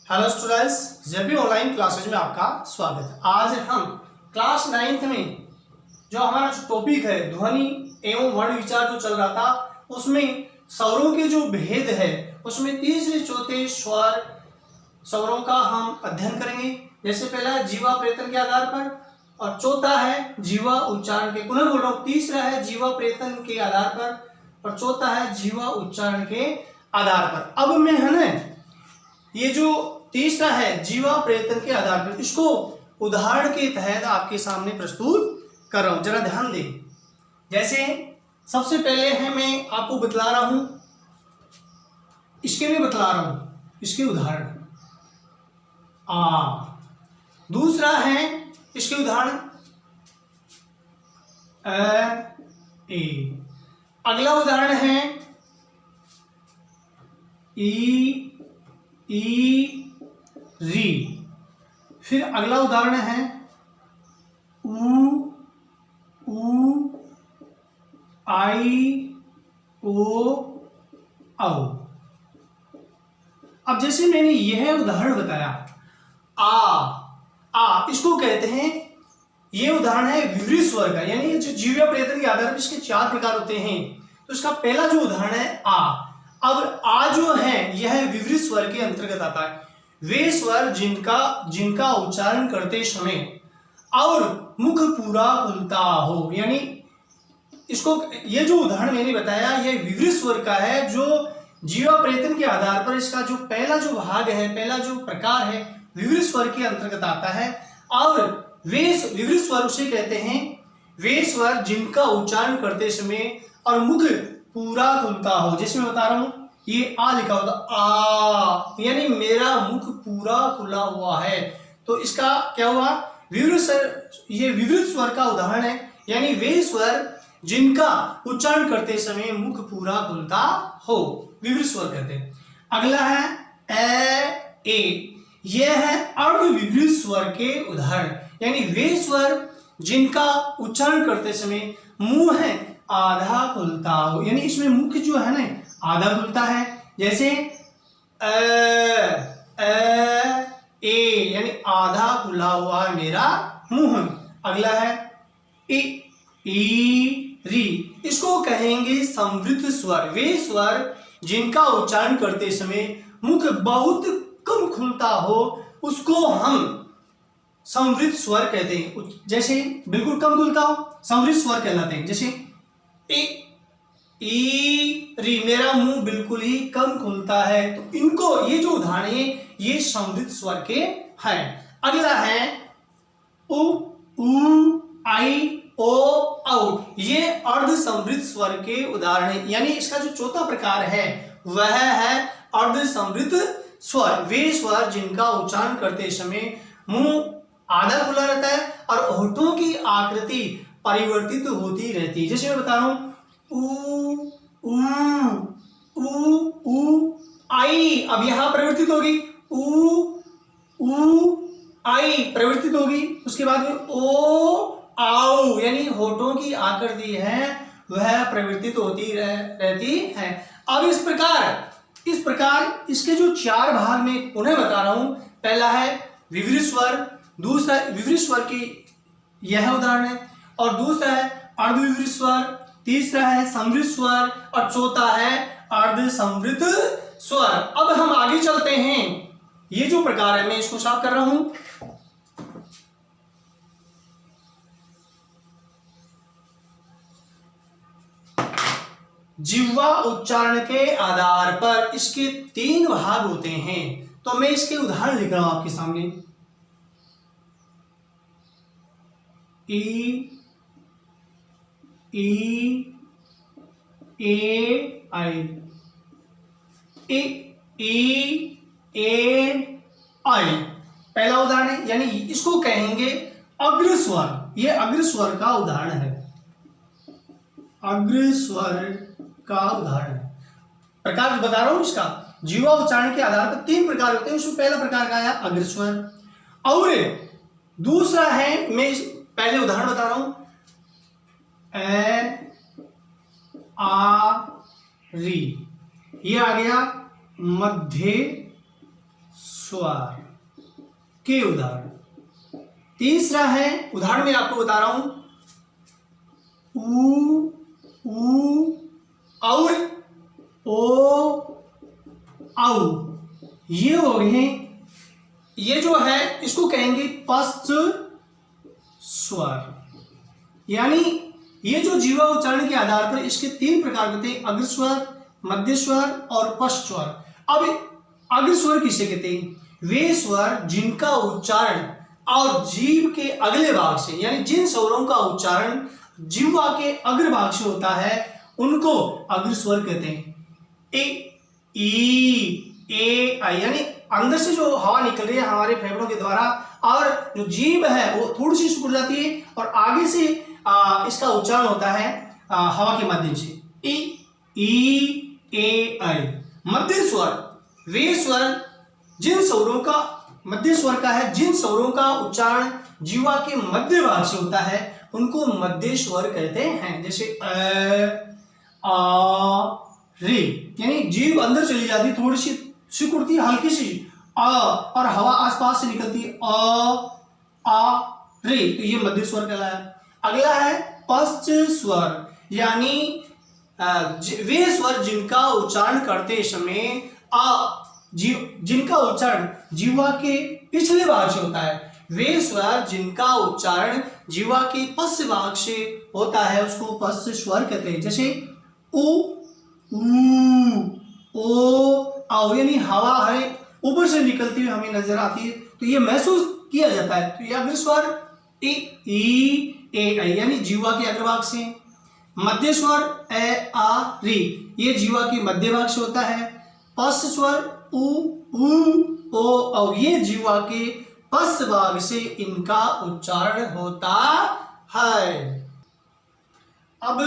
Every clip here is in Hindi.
हेलो स्टूडेंट्स, जेबी ऑनलाइन क्लासेज में आपका स्वागत है। आज हम क्लास 9th में जो हमारा टॉपिक है ध्वनि एवं वर्ण विचार जो चल रहा था, उसमें स्वरों के जो भेद है उसमें तीसरे चौथे स्वर स्वरों का हम अध्ययन करेंगे। जैसे पहला है जीवा प्रेतन के आधार पर, और चौथा है जीवा उच्चारण के, पुनः बोल रहा हूं, तीसरा है जीवा प्रेतन के आधार पर और चौथा है जीवा उच्चारण के आधार पर। अब मैं है ना ये जो तीसरा है जीवा प्रेतन के आधार पर, इसको उदाहरण के तहत आपके सामने प्रस्तुत कर रहा हूं, जरा ध्यान दें। जैसे सबसे पहले है मैं आपको बतला रहा हूं, इसके लिए बतला रहा हूं, इसके उदाहरण आ। दूसरा है इसके उदाहरण ए। अगला उदाहरण है ई री। फिर अगला उदाहरण है ऊ आई ओ औ। अब जैसे मैंने यह उदाहरण बताया आ, इसको कहते हैं, ये उदाहरण है विवृत स्वर का, यानी जो जीवा प्रेतन के आधार पर इसके 4 प्रकार होते हैं। तो इसका पहला जो उदाहरण है आ। अब आ जो है यह विवृत स्वर के अंतर्गत आता है। वे स्वर जिनका उच्चारण करते समय और मुख पूरा खुलता हो, यानी इसको, ये जो उदाहरण मैंने बताया यह विवृत स्वर का है, जो जीवा प्रेतन के आधार पर इसका जो पहला जो भाग है, पहला जो प्रकार है विवृत स्वर के अंतर्गत आता है। और वे विवृत स्वर उसे कहते हैं वे स्वर जिनका उच्चारण करते समय और मुख पूरा खुलता हो। जैसे मैं बता रहा हूं, ये आ लिखा होता आ, यानी मेरा मुख पूरा खुला हुआ है, तो इसका क्या हुआ, विवृत स्वर। ये विवृत स्वर का उदाहरण है, यानी वे स्वर जिनका उच्चारण करते समय मुख पूरा खुलता हो, विवृत स्वर कहते हैं। अगला है ए। यह है अर्ध विवृत स्वर के उदाहरण, यानी वे स्वर जिनका उच्चारण करते समय मुंह है आधा खुलता हो, यानी इसमें मुख जो है ना आधा खुलता है। जैसे ए, यानी आधा खुला हुआ मेरा मुंह। अगला है ई री। इसको कहेंगे संवृत स्वर। वे स्वर जिनका उच्चारण करते समय मुख बहुत कम खुलता हो, उसको हम संवृत स्वर कहते हैं। जैसे बिल्कुल कम खुलता हो, संवृत स्वर कहलाते हैं। जैसे ई री, मेरा मुंह बिल्कुल ही कम खुलता है, तो इनको, ये जो उदाहरण है ये संवृत स्वर के हैं। अगला है ऊ आई ओ औ। ये अर्ध संवृत स्वर के उदाहरण है, यानी इसका जो चौथा प्रकार है वह है अर्ध संवृत स्वर। वे स्वर जिनका उच्चारण करते समय मुंह आधा खुला रहता है और होठों की आकृति परिवर्तित होती रहती है। जैसे मैं बता रहा हूं, ऊ आई, अब यहां परिवर्तित होगी, ऊ आई परिवर्तित होगी। उसके बाद में ओ आओ, यानी होठों की आकृति है वह परिवर्तित होती रहती है। अब इस प्रकार इसके जो 4 भाग में पुनः बता रहा हूं। पहला है विवृत स्वर, दूसरा विवृत स्वर की यह उदाहरण है, और दूसरा है अर्धविवृत स्वर, तीसरा है संवृत स्वर और चौथा है अर्ध संवृत स्वर। अब हम आगे चलते हैं। ये जो प्रकार है मैं इसको साफ कर रहा हूं। जिह्वा उच्चारण के आधार पर इसके 3 भाग होते हैं, तो मैं इसके उदाहरण लिख रहा हूं आपके सामने। ई ए आई, ए आई पहला उदाहरण है, यानी इसको कहेंगे अग्र स्वर। ये अग्र स्वर का उदाहरण है, अग्र स्वर का उदाहरण है। प्रकार बता रहा हूं इसका, जीवा उच्चारण के आधार पर 3 प्रकार होते हैं, उसमें पहला प्रकार का है अग्र स्वर। और दूसरा है, मैं पहले उदाहरण बता रहा हूं, ए आ री, ये आ गया मध्य स्वर के उदाहरण। तीसरा है, उदाहरण में आपको बता रहा हूं, ऊ, ऊ और ओ, औ। ये हो गए, ये जो है इसको कहेंगे पश्च स्वर। यानी ये जो जीवा उच्चारण के आधार पर इसके 3 प्रकार होते हैं, अग्रस्वर, मध्य स्वर और पश्च स्वर। अब अग्रस्वर किसे कहते हैं? वे स्वर जिनका उच्चारण और जीभ के अगले भाग से, यानी जिन स्वरों का उच्चारण जीवा के अग्रभाग से होता है उनको अग्रस्वर कहते हैं। ए, ई, ए, आई, यानी अंदर से जो हवा निकल रही है हमारे फेफड़ों के द्वारा और जो जीभ है वो थोड़ी सी सिकुड़ जाती है और आगे से इसका उच्चारण होता है हवा के माध्यम से। ए, ई, ए, आई। मध्य स्वर वे स्वर जिन स्वरों का, मध्य स्वर का है जिन स्वरों का उच्चारण जीवा के मध्य भाग से होता है उनको मध्य स्वर कहते हैं। जैसे अ, आ, रे, यानी जीभ अंदर चली जाती, थोड़ी सी सिकुड़ती, हल्की सी और हवा आसपास से निकलती है आ, रे, तो ये मध्य स्वर कहलाया। अगला है पश्च स्वर, यानी वे स्वर जिनका उच्चारण करते समय जिनका उच्चारण जीवा के पिछले भाग से होता है। वे स्वर जिनका उच्चारण जीवा के पश्च भाग से होता है उसको पश्च स्वर कहते हैं। जैसे उ, ऊ, ओ, आओ, यानी हवा है ऊपर से निकलती हुई हमें नजर आती है तो ये महसूस किया जाता है। तो ये अग्रस्वर ए, ई, ए, आई, यानी जीवा के अग्रभाग से। मध्य स्वर ए, आ, री, ये जीवा के मध्य भाग से होता है। पश्च स्वर उ, ऊ, ओ, औ, ये जीवा के पश्च भाग से इनका उच्चारण होता है। अब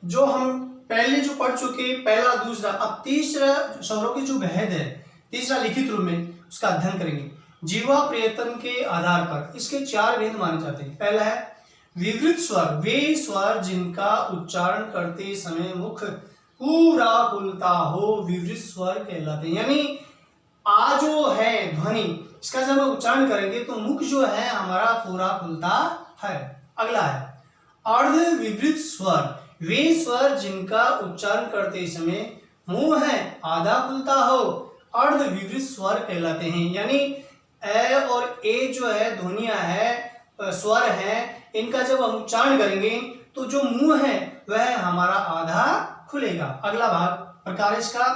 जो हम पहले जो पढ़ चुके, पहला दूसरा, अब तीसरा स्वरों की जो भेद है, तीसरा लिखित रूप में उसका अध्ययन करेंगे। जीवा प्रयत्न के आधार पर इसके 4 भेद माने जाते हैं। पहला है विवृत स्वर, वे स्वर जिनका उच्चारण करते समय मुख पूरा खुलता हो विवृत स्वर कहलाते हैं। यानी आ जो है ध्वनि, इसका जब हम उच्चारण करेंगे तो मुख जो है हमारा पूरा खुलता है। अगला है अर्ध विवृत स्वर, वे स्वर जिनका उच्चारण करते समय मुंह है आधा खुलता हो अर्ध विवृत स्वर कहलाते हैं। यानी ए और ए जो है ध्वनियां है, स्वर है, इनका जब हम उच्चारण करेंगे तो जो मुंह है वह हमारा आधा खुलेगा। अगला भाग प्रकार इसका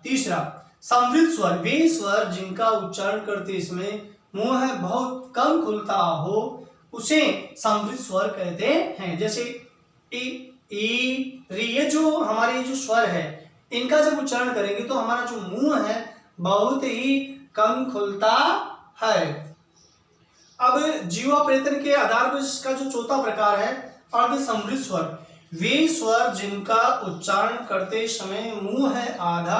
तीसरा संवृत स्वर, वे स्वर जिनका उच्चारण करते समय मुंह है बहुत कम खुलता हो उसे संवृत स्वर कहते हैं। जैसे ई, ई, री, ये जो हमारे जो स्वर है इनका जब उच्चारण करेंगे तो हमारा जो मुंह है बहुत ही कम खुलता है। अब जीवा प्रयत्न के आधार पर इसका जो चौथा प्रकार है अर्ध संवृत स्वर, वे स्वर जिनका उच्चारण करते समय मुंह है आधा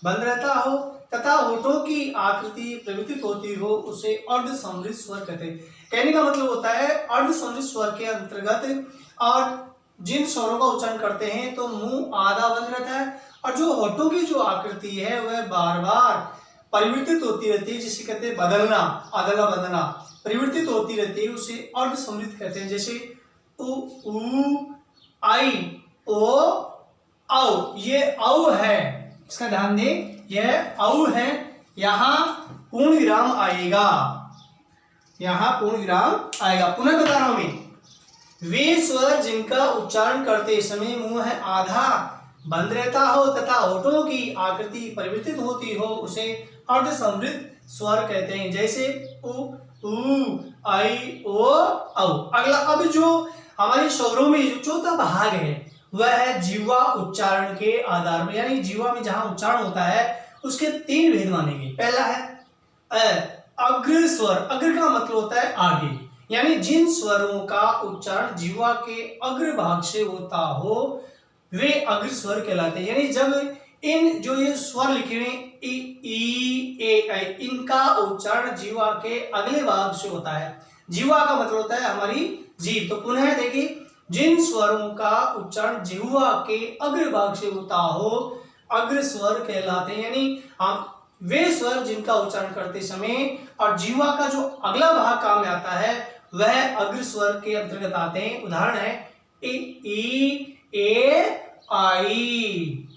बंद रहता हो तथा होठों की आकृति प्रवर्तित होती हो उसे अर्ध संवृत स्वर कहते हैं। कहने का मतलब होता है अर्ध संवृत स्वर के अंतर्गत और जिन स्वरों का उच्चारण करते हैं तो मुंह आधा बंद रहता है और जो होठों की जो आकृति है वह बार बार परिवर्तित होती रहती है, जिसे कहते हैं बदलना, अदला बदलना, परिवर्तित होती रहती है, उसे अर्ध संवृत कहते हैं। जैसे उ, ऊ, आई, ओ, औ, ये औ है, इसका ध्यान दें, यह औ है, यहां पूर्ण विराम आएगा, यहां पूर्ण विराम आएगा। पुनः बता रहा हूं मैं, वे स्वर जिनका उच्चारण करते समय मुंह है आधा बंद रहता हो तथा होठों की आकृति परिवर्तित होती हो उसे अर्ध संवृत स्वर कहते हैं। जैसे उ, ऊ, आई, ओ, औ। अगला, अब जो हमारे स्वरों में जो चौथा भाग है वह है जीवा उच्चारण के आधार पर, यानी जीवा में जहां उच्चारण होता है उसके 3 भेद मानेंगे। पहला है अग्र स्वर, अग्र का मतलब होता है आगे, यानी जिन स्वरों का उच्चारण जीवा के अग्र भाग से होता हो वे अग्र स्वर कहलाते हैं। यानी जब इन जो ये स्वर लिखे हुए ई, ई, ए, आई, इनका उच्चारण जीवा के अगले भाग से होता है। जीवा का मतलब होता है हमारी जीभ। तो पुनः देखिए, जिन स्वरों का उच्चारण जीवा के अग्र भाग से होता हो अग्र स्वर कहलाते हैं। यानी हम वे स्वर जिनका उच्चारण करते समय और जीवा का जो अगला भाग काम में आता है वह अग्र स्वर के अंतर्गत आते हैं। उदाहरण है ई, ए, आई।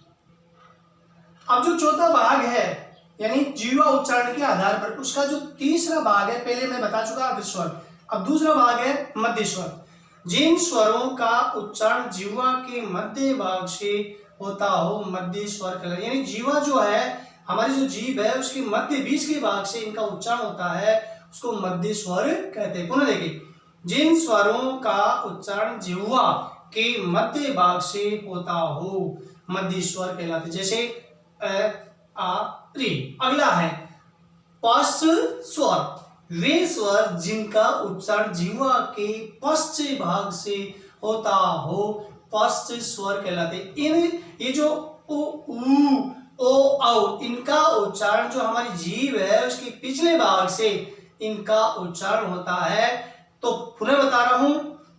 अब जो चौथा भाग है यानी जीवा उच्चारण के आधार पर उसका जो तीसरा भाग है, पहले मैं बता चुका अग्र स्वर, अब दूसरा भाग है मध्य स्वर। जिन स्वरों का उच्चारण जीवा के मध्य भाग से होता हो मध्य स्वर कहलाते। यानी जीवा जो है, हमारी जो जीभ है उसके मध्य बीच के भाग से इनका उच्चारण होता है, उसको मध्य स्वर कहते हैं। पुनः देखिए, जिन स्वरों का उच्चारण जीवा के मध्य भाग से होता हो मध्य स्वर कहलाते। जैसे अ, आ, री। अगला है पश्च स्वर। वे स्वर जिनका उच्चारण जीवा के पश्च भाग से होता हो पश्च स्वर कहलाते। इन ये जो उ, ऊ, ओ, औ, इनका उच्चारण जो हमारी जीभ है उसके पिछले भाग से इनका उच्चारण होता है। तो पुनः बता रहा हूं,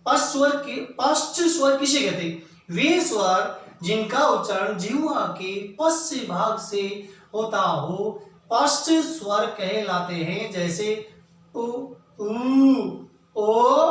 पश्च स्वर किसे कहते हैं? वे स्वर जिनका उच्चारण जीवा के पश्च भाग से होता हो पश्च स्वर कहलाते हैं। जैसे उ, ऊ, ओ,